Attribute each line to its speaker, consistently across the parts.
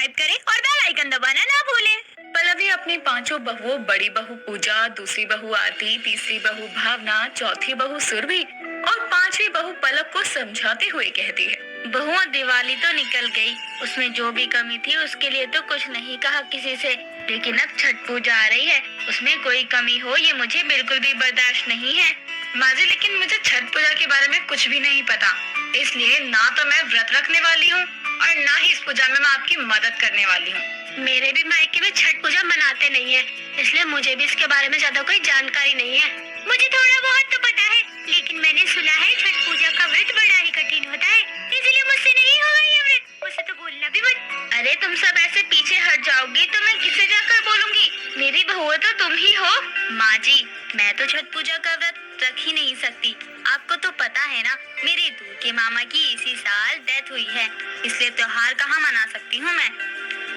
Speaker 1: Subscribe करें और bell icon दबाना ना भूलें।
Speaker 2: पल्लवी अपनी पांचों बहुओं, बड़ी बहू पूजा, दूसरी बहू आरती, तीसरी बहू भावना, चौथी बहू सुरभि और पांचवी बहू पलक को समझाते हुए कहती है,
Speaker 1: बहुओं, दिवाली तो निकल गई, उसमें जो भी कमी थी उसके लिए तो कुछ नहीं कहा किसी से, लेकिन अब छठ पूजा आ रही है, उसमें कोई कमी हो ये मुझे बिल्कुल भी बर्दाश्त नहीं है।
Speaker 2: माँ जी, लेकिन मुझे छठ पूजा के बारे में कुछ भी नहीं पता, इसलिए ना तो मैं व्रत रखने वाली हूँ और ना ही इस पूजा में मैं आपकी मदद करने वाली हूँ।
Speaker 1: मेरे भी मायके में छठ पूजा मनाते नहीं है, इसलिए मुझे भी इसके बारे में ज्यादा कोई जानकारी नहीं है। मुझे थोड़ा बहुत तो पता है, लेकिन मैंने सुना है छठ पूजा का व्रत बड़ा ही कठिन होता है, इसलिए मुझसे नहीं होगा ये व्रत। मुझसे तो बोलना भी मत। अरे तुम सब ऐसे पीछे हट जाओगी तो मैं किसे जाकर बोलूंगी? मेरी बहू तो तुम ही हो। माँ जी, मैं तो छठ पूजा का व्रत रख ही नहीं सकती। आपको तो पता है ना, मेरे दूर के मामा की इसी साल डेथ हुई है, इसलिए त्योहार कहाँ मना सकती हूँ मैं।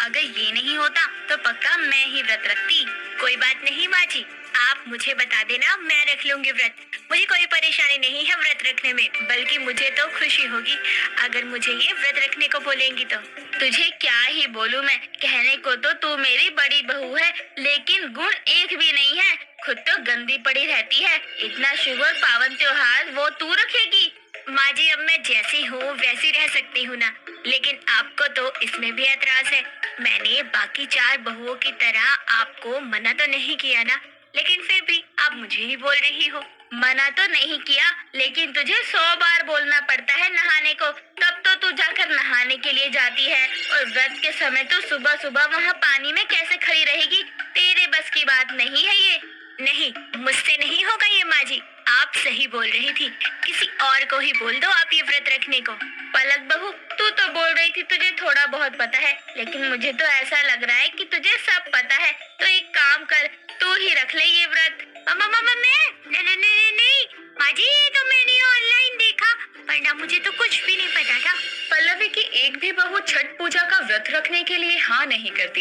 Speaker 1: अगर ये नहीं होता तो पक्का मैं ही व्रत रखती। कोई बात नहीं माँ जी, आप मुझे बता देना, मैं रख लूंगी व्रत। मुझे कोई परेशानी नहीं है व्रत रखने में, बल्कि मुझे तो खुशी होगी अगर मुझे ये व्रत रखने को बोलेंगी तो। तुझे क्या ही बोलूं मैं, कहने को तो तू मेरी बड़ी बहू है, लेकिन गुण एक भी नहीं है। खुद तो गंदी पड़ी रहती है, इतना शुभ और पावन त्योहार वो तू रखेगी। माँ जी, अब मैं जैसी हूँ वैसी रह सकती हूँ ना, लेकिन आपको तो इसमें भी एतराज है। मैंने बाकी 4 बहुओं की तरह आपको मना तो नहीं किया ना, लेकिन फिर भी आप मुझे ही बोल रही हो। मना तो नहीं किया, लेकिन तुझे 100 बार बोलना पड़ता है नहाने को, तब तो तू जाकर नहाने के लिए जाती है, और व्रत के समय तो सुबह सुबह वहाँ पानी में कैसे खड़ी रहेगी? तेरे बस की बात नहीं है ये। नहीं, मुझसे नहीं होगा ये माँ जी, आप सही बोल रही थी, किसी और को ही बोल दो आप ये व्रत रखने को। पलक बहू, तू तो बोल रही थी तुझे थोड़ा बहुत पता है, लेकिन मुझे तो ऐसा लग रहा है कि तुझे सब पता है, तो एक काम कर, तू ही रख ले ये व्रत। मामा मैं नहीं माँ जी, ये तो मैंने ऑनलाइन देखा, वरना मुझे तो कुछ भी नहीं पता था।
Speaker 2: पल्लवी की एक भी बहू छठ पूजा का व्रत रखने के लिए हाँ नहीं करती।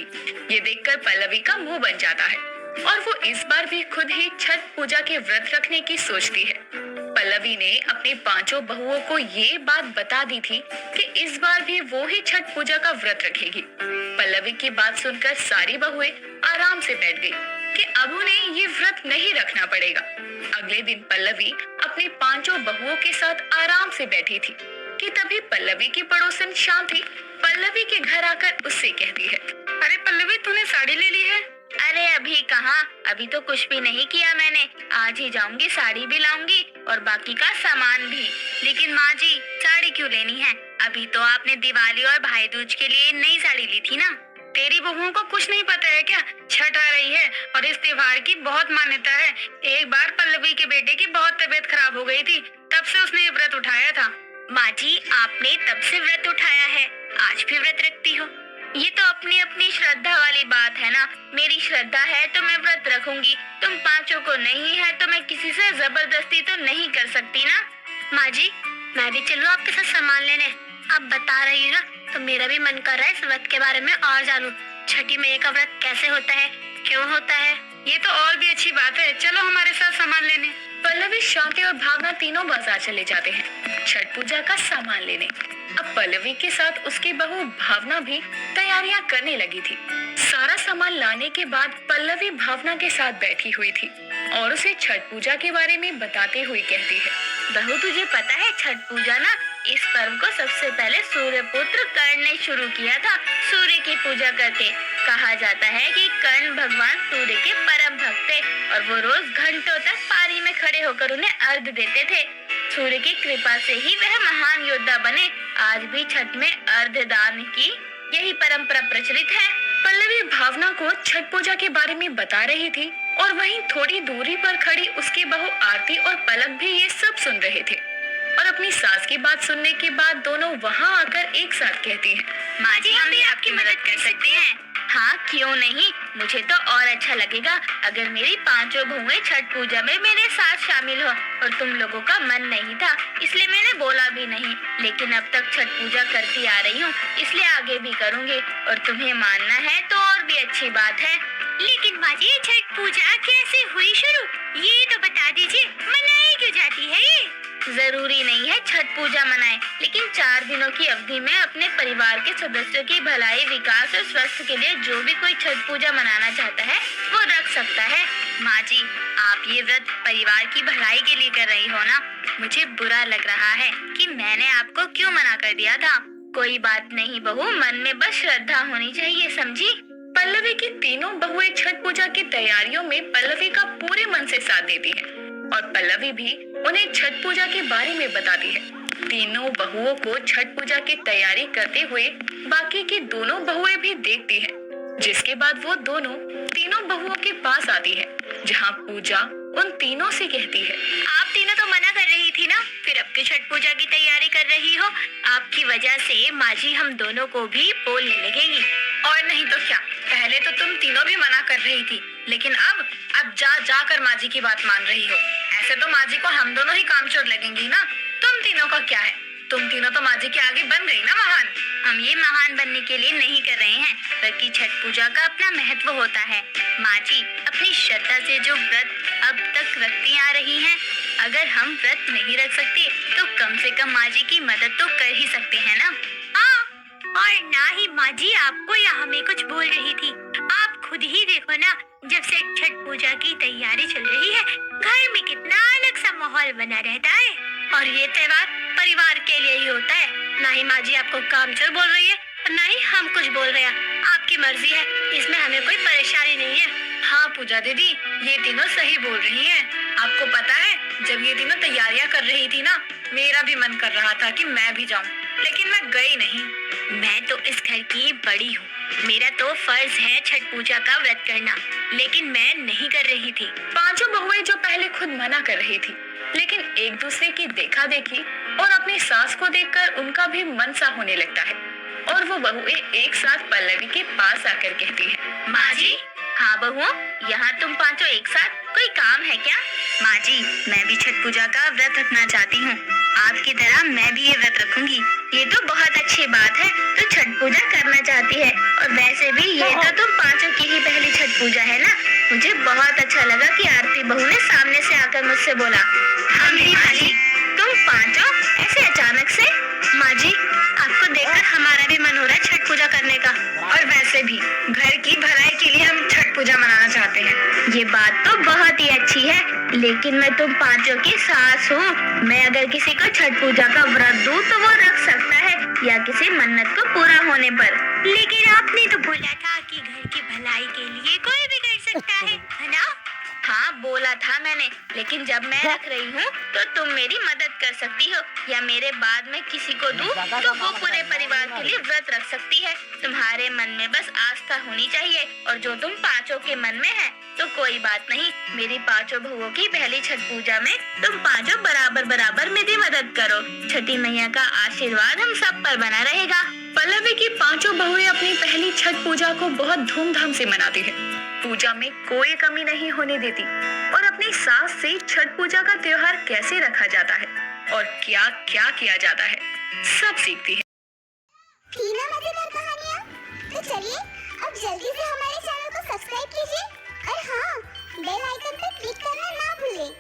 Speaker 2: ये देखकर पल्लवी का मुंह बन जाता है और वो इस बार भी खुद ही छठ पूजा के व्रत रखने की सोचती है। पल्लवी ने अपनी पांचों बहुओं को ये बात बता दी थी कि इस बार भी वो ही छठ पूजा का व्रत रखेगी। पल्लवी की बात सुनकर सारी बहुएं आराम से बैठ गई कि अब उन्हें ये व्रत नहीं रखना पड़ेगा। अगले दिन पल्लवी अपनी पांचों बहुओं के साथ आराम से बैठी थी कि तभी पल्लवी की पड़ोसन शांति पल्लवी के घर आकर उससे कहती है, अरे पल्लवी, तूने साड़ी ले ली है?
Speaker 1: अरे अभी कहाँ, अभी तो कुछ भी नहीं किया मैंने, आज ही जाऊंगी, साड़ी भी लाऊंगी और बाकी का सामान भी। लेकिन माँ जी, साड़ी क्यों लेनी है? अभी तो आपने दिवाली और भाई दूज के लिए नई साड़ी ली थी ना।
Speaker 2: तेरी बहुओं को कुछ नहीं पता है क्या? छठ आ रही है और इस त्योहार की बहुत मान्यता है। एक बार पल्लवी के बेटे की बहुत तबीयत खराब हो गई थी, तब से उसने ये व्रत उठाया था।
Speaker 1: माँ जी, आपने तब से व्रत उठाया है, आज भी व्रत रखती हो? ये तो अपनी अपनी श्रद्धा वाली बात है ना। मेरी श्रद्धा है तो मैं व्रत रखूंगी, तुम पांचों को नहीं है तो मैं किसी से जबरदस्ती तो नहीं कर सकती ना। माँ जी, मैं भी चलूं आपके साथ सामान लेने? आप बता रही हो ना, तो मेरा भी मन कर रहा है इस व्रत के बारे में और जानूं। छठी मैया का व्रत कैसे होता है, क्यों होता है?
Speaker 2: ये तो और भी अच्छी बात है, चलो हमारे साथ सामान लेने। पल्लवी, शांति और भावना तीनों बाजार चले जाते हैं छठ पूजा का सामान लेने। अब पल्लवी के साथ उसकी बहू भावना भी तैयारियां करने लगी थी। सारा सामान लाने के बाद पल्लवी भावना के साथ बैठी हुई थी और उसे छठ पूजा के बारे में बताते हुए कहती है,
Speaker 1: बहू तुझे पता है छठ पूजा ना, इस पर्व को सबसे पहले सूर्य पुत्र कर्ण ने शुरू किया था। सूर्य की पूजा करके कहा जाता है कि कर्ण भगवान सूर्य के परम भक्त थे और वो रोज घंटों तक पारी में खड़े होकर उन्हें अर्घ देते थे। सूर्य की कृपा से ही वह महान योद्धा बने। आज भी छठ में अर्घ दान की यही परंपरा प्रचलित है।
Speaker 2: पल्लवी भावना को छठ पूजा के बारे में बता रही थी और वहीं थोड़ी दूरी पर खड़ी उसकी बहू आरती और पलक भी ये सब सुन रहे थे और अपनी सास की बात सुनने के बाद दोनों वहाँ आकर एक साथ कहती हैं,
Speaker 1: माँ जी, हम भी आपकी मदद कर सकते हैं। हाँ, क्यों नहीं, मुझे तो और अच्छा लगेगा अगर मेरी पांचों बहुएं छठ पूजा में मेरे साथ शामिल हो, और तुम लोगों का मन नहीं था इसलिए मैंने बोला भी नहीं, लेकिन अब तक छठ पूजा करती आ रही हूँ इसलिए आगे भी करूँगी, और तुम्हें मानना है तो और भी अच्छी बात है। लेकिन माँ जी, छठ पूजा कैसे हुई शुरू, ये तो बता दीजिए, मनाई क्यों जाती है ये? जरूरी नहीं है छठ पूजा मनाएं, लेकिन 4 दिनों की अवधि में अपने परिवार के सदस्यों की भलाई, विकास और स्वास्थ्य के लिए जो भी कोई छठ पूजा मनाना चाहता है वो रख सकता है। माँ जी, आप ये व्रत परिवार की भलाई के लिए कर रही हो ना? मुझे बुरा लग रहा है कि मैंने आपको क्यों मना कर दिया था। कोई बात नहीं बहू, मन में बस श्रद्धा होनी चाहिए, समझी?
Speaker 2: पल्लवी की तीनों बहुएं छठ पूजा की तैयारियों में पल्लवी का पूरे मन से साथ देती हैं और पल्लवी भी उन्हें छठ पूजा के बारे में बताती है। तीनों बहुओं को छठ पूजा की तैयारी करते हुए बाकी की दोनों बहुएं भी देखती हैं, जिसके बाद वो दोनों तीनों बहुओं के पास आती है, जहाँ पूजा उन तीनों से कहती है,
Speaker 1: आप तीनों तो मना कर रही थी ना, फिर अब की छठ पूजा की तैयारी कर रही हो। आपकी वजह से माँ जी हम दोनों को भी बोलने लगेगी।
Speaker 2: और नहीं तो क्या, पहले तो तुम तीनों भी मना कर रही थी, लेकिन अब जा कर माँ जी की बात मान रही हो। ऐसे तो माँ जी को हम दोनों ही कामचोर लगेंगी ना। तुम तीनों का क्या है, तुम तीनों तो माँ जी के आगे बन गई ना महान।
Speaker 1: हम ये महान बनने के लिए नहीं कर रहे हैं, बल्कि छठ पूजा का अपना महत्व होता है। माँ जी अपनी श्रद्धा से जो व्रत अब तक रखती आ रही हैं, अगर हम व्रत नहीं रख सकते तो कम से कम माँ जी की मदद तो कर ही सकते हैं ना। हाँ, और ना ही माँ जी आपको या हमें कुछ बोल रही थी। आप खुद ही देखो ना, जब से छठ पूजा की तैयारी चल रही है, घर में कितना अलग सा माहौल बना रहता है। और ये त्योहार परिवार के लिए ही होता है। ना ही माँ जी आपको कामचोर बोल रही है और ना ही हम कुछ बोल रहे हैं। आपकी मर्जी है, इसमें हमें कोई परेशानी नहीं है।
Speaker 2: हाँ पूजा दीदी, ये तीनों सही बोल रही हैं। आपको पता है, जब ये तीनों तैयारियां कर रही थी ना, मेरा भी मन कर रहा था कि मैं भी जाऊं, लेकिन मैं गई नहीं।
Speaker 1: मैं तो इस घर की बड़ी हूँ, मेरा तो फर्ज है छठ पूजा का व्रत करना, लेकिन मैं नहीं कर रही थी।
Speaker 2: पांचों बहुएं जो पहले खुद मना कर रही थी, लेकिन एक दूसरे की देखा देखी और अपनी सास को देखकर उनका भी मन सा होने लगता है, और वो बहुएं एक साथ पल्लवी के पास आकर कहती है,
Speaker 1: माँ जी। हाँ बहुओं, यहाँ तुम पांचों एक साथ, कोई काम है क्या? माँ जी, मैं भी छठ पूजा का व्रत रखना चाहती हूँ, आपकी तरह मैं भी ये व्रत रखूंगी। ये तो बहुत अच्छी बात है, तो छठ पूजा करना चाहती है, और वैसे भी ये तो तुम पांचों की ही पहली छठ पूजा है ना। मुझे बहुत अच्छा लगा कि आरती बहू ने सामने से आकर मुझसे बोला, हाँ मेरी माँ जी, तुम पांचों ऐसे अचानक से? माँ जी, आपको देखकर हमारा भी मन हो रहा है छठ पूजा करने का,
Speaker 2: और वैसे भी घर की भलाई के लिए हम छठ पूजा मनाना चाहते हैं।
Speaker 1: ये बात तो बहुत ही अच्छी है, लेकिन मैं तुम पांचों की सास हूँ। मैं अगर किसी को छठ पूजा का व्रत दूँ तो वो रख सकता है, या किसी मन्नत को पूरा होने पर। लेकिन आपने तो बोला था कि घर की भलाई के लिए कोई भी कर सकता है ना? हाँ बोला था मैंने, लेकिन जब मैं रख रही हूँ तो तुम मेरी मदद कर सकती हो, या मेरे बाद में किसी को दूँ तो वो पूरे परिवार के लिए व्रत रख सकती है। तुम्हारे मन में बस आस्था होनी चाहिए, और जो तुम पांचों के मन में है तो कोई बात नहीं। मेरी पांचों बहुओं की पहली छठ पूजा में तुम पांचों बराबर बराबर मेरी मदद करो। छठी मैया का आशीर्वाद हम सब पर बना रहेगा।
Speaker 2: पल्लवी की पांचों बहुएं अपनी पहली छठ पूजा को बहुत धूमधाम से मनाती है, पूजा में कोई कमी नहीं होने देती, और अपनी सास से छठ पूजा का त्योहार कैसे रखा जाता है और क्या क्या किया जाता है सब सीखती है।
Speaker 3: थी ना मजेदार कहानियाँ? तो चलिए अब जल्दी से हमारे चैनल को सब्सक्राइब कीजिए, और हाँ, बेल आइकन पर क्लिक करना ना भूलें।